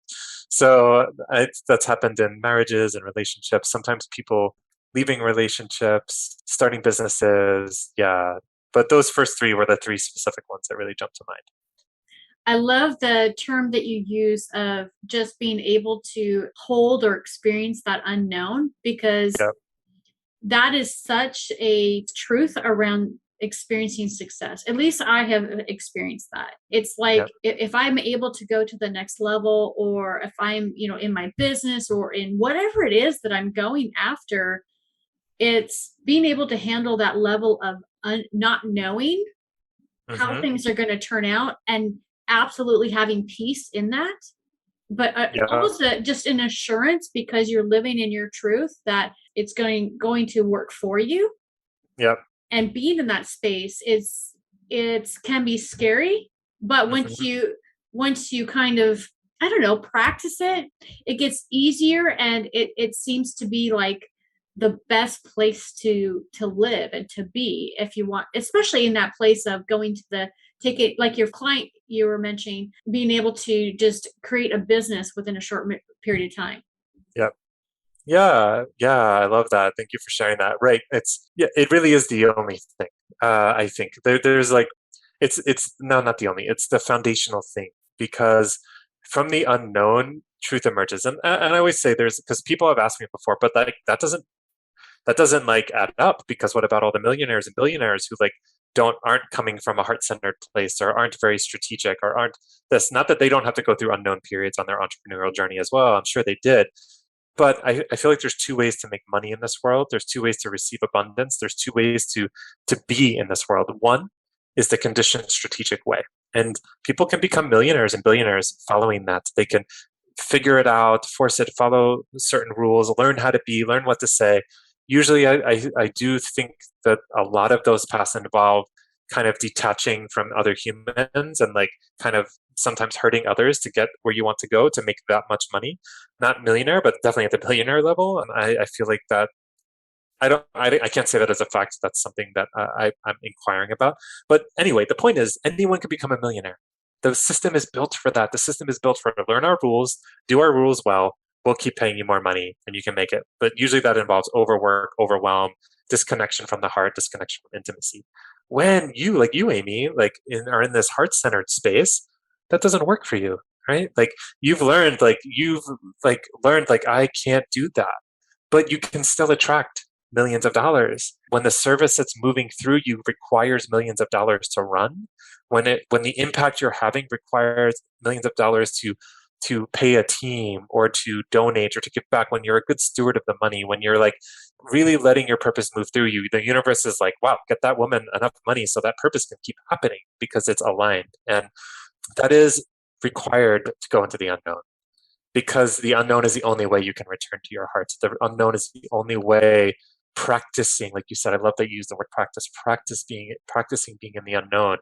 So that's happened in marriages and relationships. Sometimes people leaving relationships, starting businesses, yeah. But those first three were the three specific ones that really jumped to mind. I love the term that you use of just being able to hold or experience that unknown, because that is such a truth around experiencing success. At least I have experienced that. It's like if I'm able to go to the next level, or if I'm, in my business or in whatever it is that I'm going after, it's being able to handle that level of not knowing how things are going to turn out, and absolutely having peace in that. But almost just an assurance, because you're living in your truth, that it's going to work for you. Yep. And being in that space it can be scary, but once you kind of, I don't know, practice it, it gets easier, and it seems to be like the best place to live and to be, if you want, especially in that place of going to take it, like your client you were mentioning, being able to just create a business within a short period of time. Yep. Yeah, I love that. Thank you for sharing that. Right. It really is the only thing. I think there's like, it's no, not the only, it's the foundational thing, because from the unknown, truth emerges. And I always say because people have asked me before, but that doesn't like add up, because what about all the millionaires and billionaires who aren't coming from a heart-centered place, or aren't very strategic, or aren't this? Not that they don't have to go through unknown periods on their entrepreneurial journey as well. I'm sure they did. But I feel like there's two ways to make money in this world. There's two ways to receive abundance. There's two ways to be in this world. One is the conditioned strategic way. And people can become millionaires and billionaires following that. They can figure it out, force it, follow certain rules, learn how to be, learn what to say. Usually I do think that a lot of those paths involve kind of detaching from other humans and kind of sometimes hurting others to get where you want to go to make that much money. Not millionaire, but definitely at the billionaire level. And I feel like that I can't say that as a fact. That's something that I'm inquiring about. But anyway, the point is anyone can become a millionaire. The system is built for that. The system is built for to learn our rules, do our rules well. We'll keep paying you more money and you can make it. But usually that involves overwork, overwhelm, disconnection from the heart, disconnection from intimacy. When you, like you, Amy, are in this heart-centered space, that doesn't work for you, right? You've learned, I can't do that. But you can still attract millions of dollars when the service that's moving through you requires millions of dollars to run, when the impact you're having requires millions of dollars to pay a team or to donate or to give back, when you're a good steward of the money, when you're really letting your purpose move through you, the universe is like, wow, get that woman enough money so that purpose can keep happening because it's aligned. And that is required to go into the unknown, because the unknown is the only way you can return to your heart. The unknown is the only way. Practicing, like you said, I love that you use the word practice. Practicing being in the unknown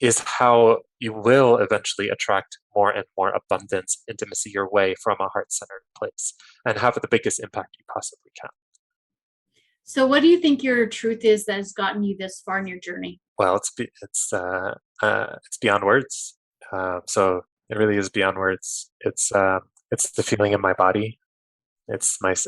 is how you will eventually attract more and more abundance, intimacy your way from a heart-centered place and have the biggest impact you possibly can. So what do you think your truth is that has gotten you this far in your journey? Well, it's beyond words. So it really is beyond words. It's the feeling in my body. It's one of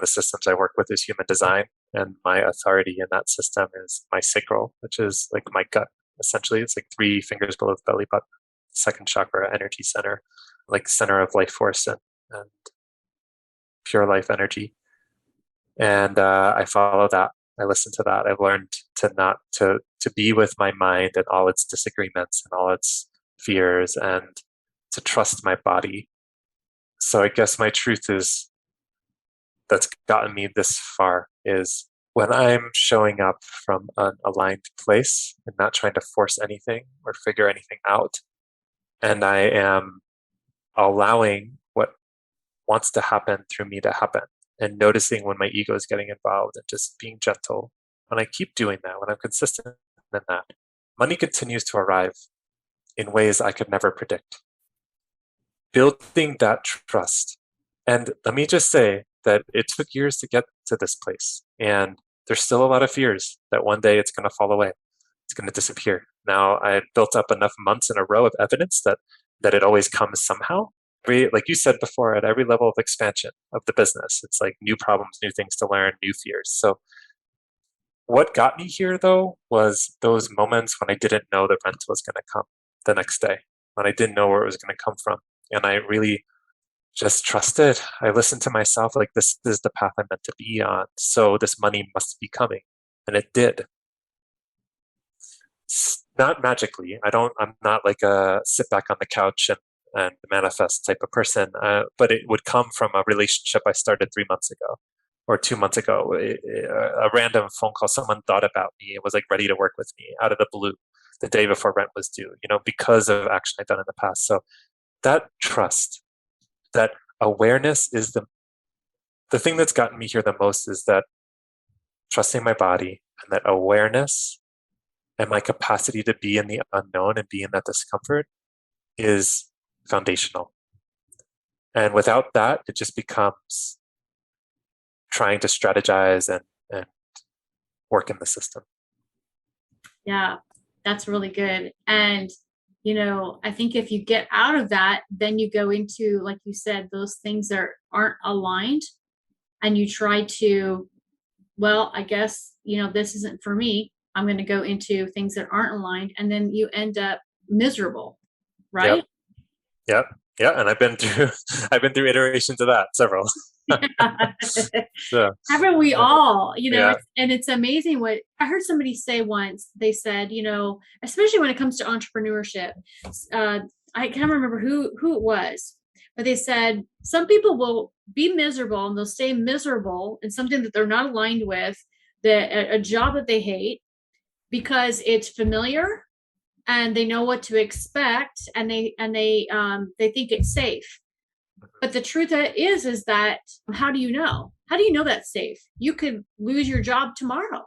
the systems I work with is human design, and my authority in that system is my sacral, which is like my gut. Essentially, it's like 3 fingers below the belly button. second chakra energy center, like center of life force and pure life energy. And I follow that. I listen to that. I've learned to not to be with my mind and all its disagreements and all its fears, and to trust my body. So I guess my truth is that's gotten me this far is when I'm showing up from an aligned place and not trying to force anything or figure anything out, and I am allowing what wants to happen through me to happen, and noticing when my ego is getting involved and just being gentle. When I keep doing that, when I'm consistent in that, money continues to arrive in ways I could never predict. Building that trust. And let me just say that it took years to get to this place. And there's still a lot of fears that one day it's going to fall away. It's going to disappear. Now, I had built up enough months in a row of evidence that it always comes somehow. Like you said before, at every level of expansion of the business, it's like new problems, new things to learn, new fears. So what got me here, though, was those moments when I didn't know the rent was going to come the next day, when I didn't know where it was going to come from. And I really just trusted. I listened to myself, like, this is the path I'm meant to be on. So this money must be coming. And it did. Not magically. I'm not like a sit back on the couch and manifest type of person, but it would come from a relationship I started 3 months ago or 2 months ago. A random phone call, someone thought about me and was like ready to work with me out of the blue the day before rent was due, because of action I've done in the past. So that trust, that awareness is the thing that's gotten me here the most, is that trusting my body and that awareness and my capacity to be in the unknown and be in that discomfort is foundational. And without that, it just becomes trying to strategize and work in the system. Yeah, that's really good. And, I think if you get out of that, then you go into, like you said, those things that aren't aligned, and you try to, well, I guess, this isn't for me. I'm going to go into things that aren't aligned. And then you end up miserable, right? Yep. Yeah. And I've been through iterations of that, several. So, haven't we all, and it's amazing what I heard somebody say once. They said, especially when it comes to entrepreneurship, I can't remember who it was, but they said some people will be miserable and they'll stay miserable in something that they're not aligned with, a job that they hate, because it's familiar and they know what to expect, and they think it's safe. But the truth is that how do you know? How do you know that's safe? You could lose your job tomorrow.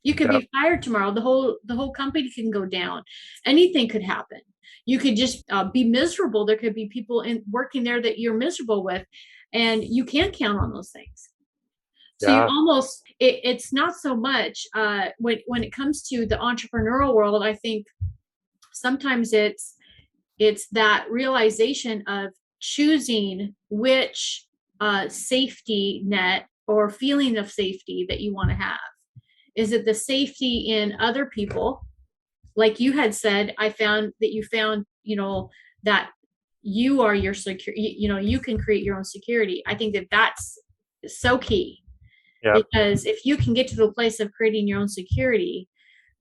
You could be fired tomorrow. The whole company can go down. Anything could happen. You could just be miserable. There could be people working there that you're miserable with, and you can't count on those things. So you almost, it's not so much when it comes to the entrepreneurial world. I think sometimes it's that realization of choosing which safety net or feeling of safety that you want to have. Is it the safety in other people? Like you had said, I found that you found, that you are your security, you can create your own security. I think that that's so key. Because if you can get to the place of creating your own security,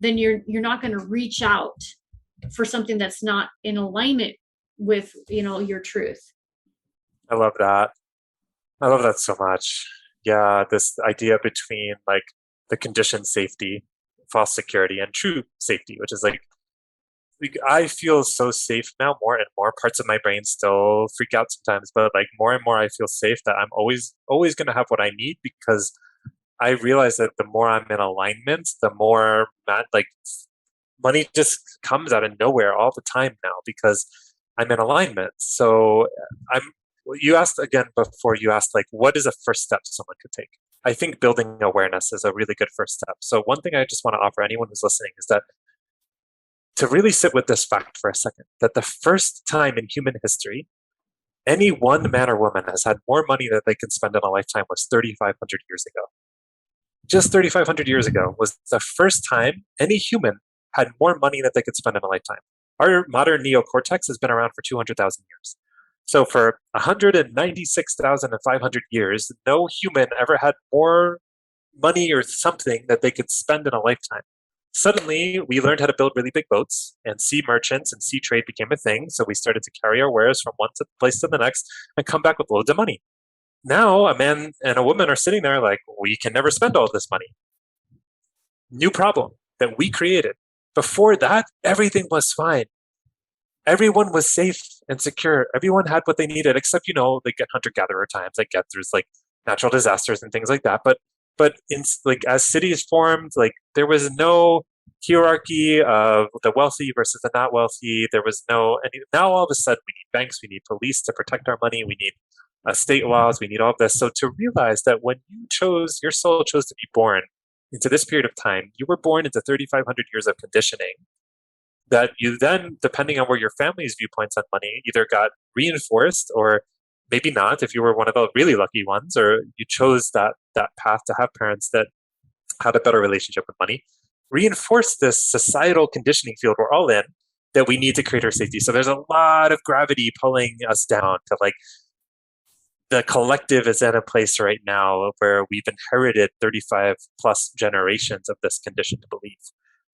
then you're not going to reach out for something that's not in alignment with, your truth. I love that. I love that so much. Yeah, this idea between like the conditioned safety, false security, and true safety, which is like I feel so safe now. More and more parts of my brain still freak out sometimes, but like more and more I feel safe that I'm always going to have what I need, because I realize that the more I'm in alignment, the more money just comes out of nowhere all the time now, because I'm in alignment. So you asked again before, you asked like, what is a first step someone could take? I think building awareness is a really good first step. So one thing I just want to offer anyone who's listening is that to really sit with this fact for a second, that the first time in human history, any one man or woman has had more money that they can spend in a lifetime was 3,500 years ago. Just 3,500 years ago was the first time any human had more money that they could spend in a lifetime. Our modern neocortex has been around for 200,000 years. So for 196,500 years, no human ever had more money or something that they could spend in a lifetime. Suddenly, we learned how to build really big boats, and sea merchants and sea trade became a thing. So we started to carry our wares from one place to the next and come back with loads of money. Now, a man and a woman are sitting there like, we can never spend all this money. New problem that we created. Before that, everything was fine. Everyone was safe and secure. Everyone had what they needed, except, like at hunter-gatherer times, I get there's like natural disasters and things like that. But in like as cities formed, like there was no hierarchy of the wealthy versus the not wealthy. There was no, and now all of a sudden we need banks, we need police to protect our money, we need state laws, we need all of this. So to realize that when your soul chose to be born into this period of time, you were born into 3,500 years of conditioning that you then, depending on where your family's viewpoints on money, either got reinforced or maybe not, if you were one of the really lucky ones, or you chose that path to have parents that had a better relationship with money, reinforce this societal conditioning field we're all in, that we need to create our safety. So there's a lot of gravity pulling us down to like, the collective is at a place right now where we've inherited 35 plus generations of this conditioned belief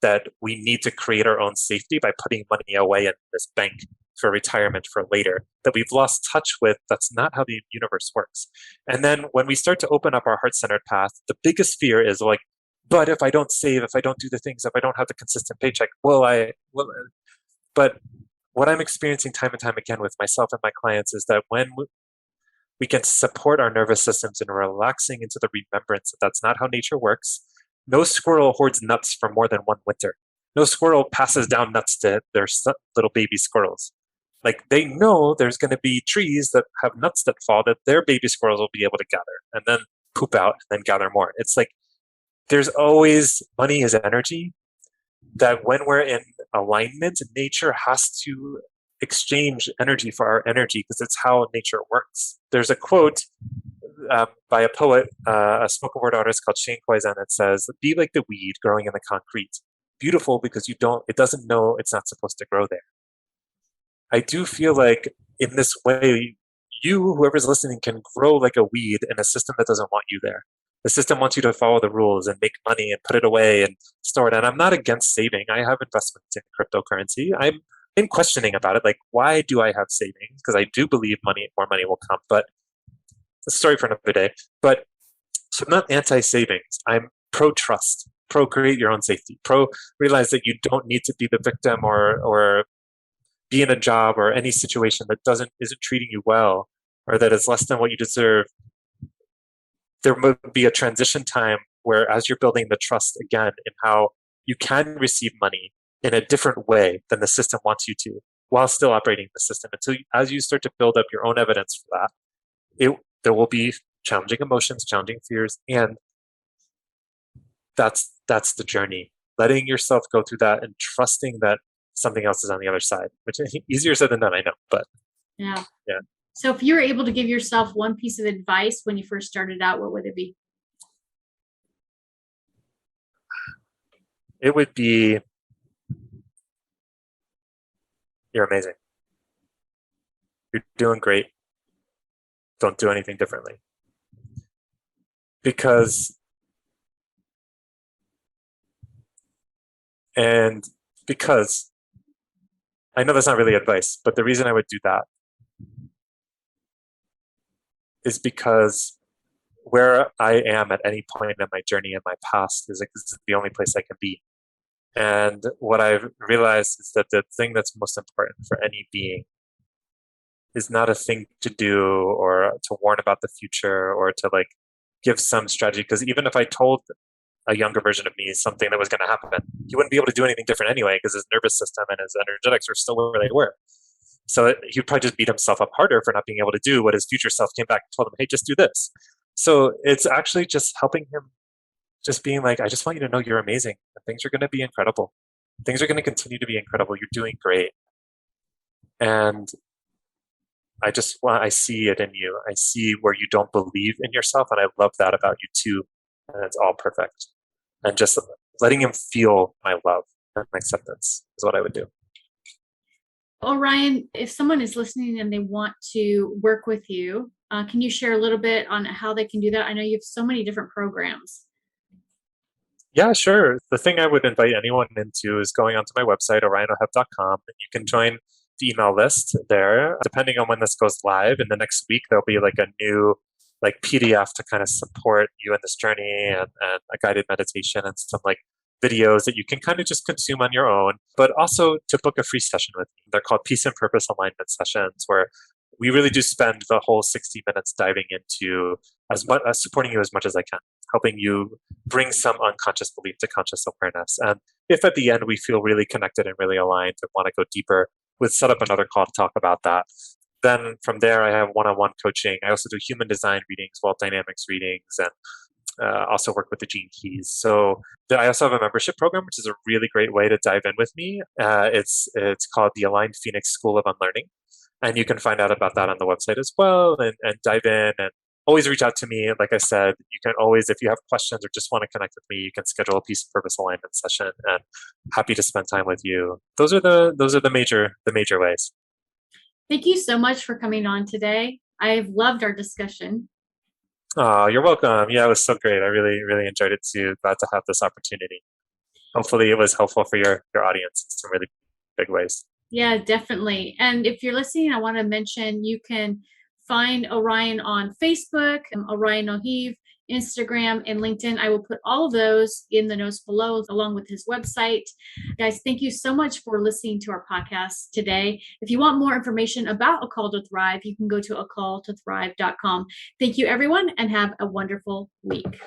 that we need to create our own safety by putting money away in this bank for retirement for later, that we've lost touch with. That's not how the universe works. And then when we start to open up our heart-centered path, the biggest fear is like, but if I don't save, if I don't do the things, if I don't have the consistent paycheck, but what I'm experiencing time and time again with myself and my clients is that when we can support our nervous systems in relaxing into the remembrance that that's not how nature works. No squirrel hoards nuts for more than one winter. No squirrel passes down nuts to their little baby squirrels. Like they know there's going to be trees that have nuts that fall that their baby squirrels will be able to gather and then poop out and then gather more. It's like there's always money is energy, that when we're in alignment, nature has to exchange energy for our energy because it's how nature works. There's a quote by a poet, a spoken word artist called Shane Poison, that says, "Be like the weed growing in the concrete, beautiful because it doesn't know it's not supposed to grow there." I do feel like in this way, whoever's listening, can grow like a weed in a system that doesn't want you there. The system wants you to follow the rules and make money and put it away and store it. And I'm not against saving. I have investments in cryptocurrency. I'm in questioning about it. Like, why do I have savings? Because I do believe more money will come, but it's a story for another day. But so I'm not anti-savings. I'm pro-trust, pro-create your own safety, pro-realize that you don't need to be the victim or be in a job or any situation that isn't treating you well or that is less than what you deserve. There would be a transition time where, as you're building the trust again in how you can receive money in a different way than the system wants you to, while still operating the system. Until as you start to build up your own evidence for that, there will be challenging emotions, challenging fears, and that's the journey. Letting yourself go through that and trusting that something else is on the other side, which is easier said than done, I know, but yeah. Yeah. So if you were able to give yourself one piece of advice when you first started out, what would it be? It would be, you're amazing. You're doing great. Don't do anything differently. Because I know that's not really advice, but the reason I would do that is because where I am at any point in my journey in my past is like, this is the only place I can be. And what I've realized is that the thing that's most important for any being is not a thing to do or to warn about the future or to like give some strategy. Because even if I told a younger version of me something that was going to happen, he wouldn't be able to do anything different anyway because his nervous system and his energetics are still where they were. So he would probably just beat himself up harder for not being able to do what his future self came back and told him, hey, just do this. So it's actually just helping him, just being like, I just want you to know you're amazing. And things are going to be incredible. Things are going to continue to be incredible. You're doing great. And I see it in you. I see where you don't believe in yourself. And I love that about you too. And it's all perfect. And just letting him feel my love and my acceptance is what I would do. Orion, if someone is listening and they want to work with you, can you share a little bit on how they can do that? I know you have so many different programs. Yeah, sure. The thing I would invite anyone into is going onto my website, orionohev.com, and you can join the email list there. Depending on when this goes live, in the next week, there'll be like a new PDF to kind of support you in this journey, and a guided meditation and some videos that you can kind of just consume on your own, but also to book a free session with me. They're called Peace and Purpose Alignment sessions, where we really do spend the whole 60 minutes diving into as much supporting you as much as I can, helping you bring some unconscious belief to conscious awareness. And if at the end we feel really connected and really aligned and want to go deeper, we'll set up another call to talk about that. Then from there, I have one-on-one coaching. I also do human design readings, world dynamics readings, and also work with the gene keys. So I also have a membership program, which is a really great way to dive in with me. It's called the Aligned Phoenix School of Unlearning. And you can find out about that on the website as well, and dive in, and always reach out to me. Like I said, you can always, if you have questions or just want to connect with me, you can schedule a Peace of Purpose alignment session, and happy to spend time with you. Those are the major ways. Thank you so much for coming on today. I've loved our discussion. Oh, you're welcome. Yeah, it was so great. I really, really enjoyed it too. Glad to have this opportunity. Hopefully it was helpful for your audience in some really big ways. Yeah, definitely. And if you're listening, I want to mention you can find Orion on Facebook, Orion Ohev, Instagram, and LinkedIn. I will put all of those in the notes below, along with his website. Guys, thank you so much for listening to our podcast today. If you want more information about A Call to Thrive, you can go to acalltothrive.com. Thank you, everyone, and have a wonderful week.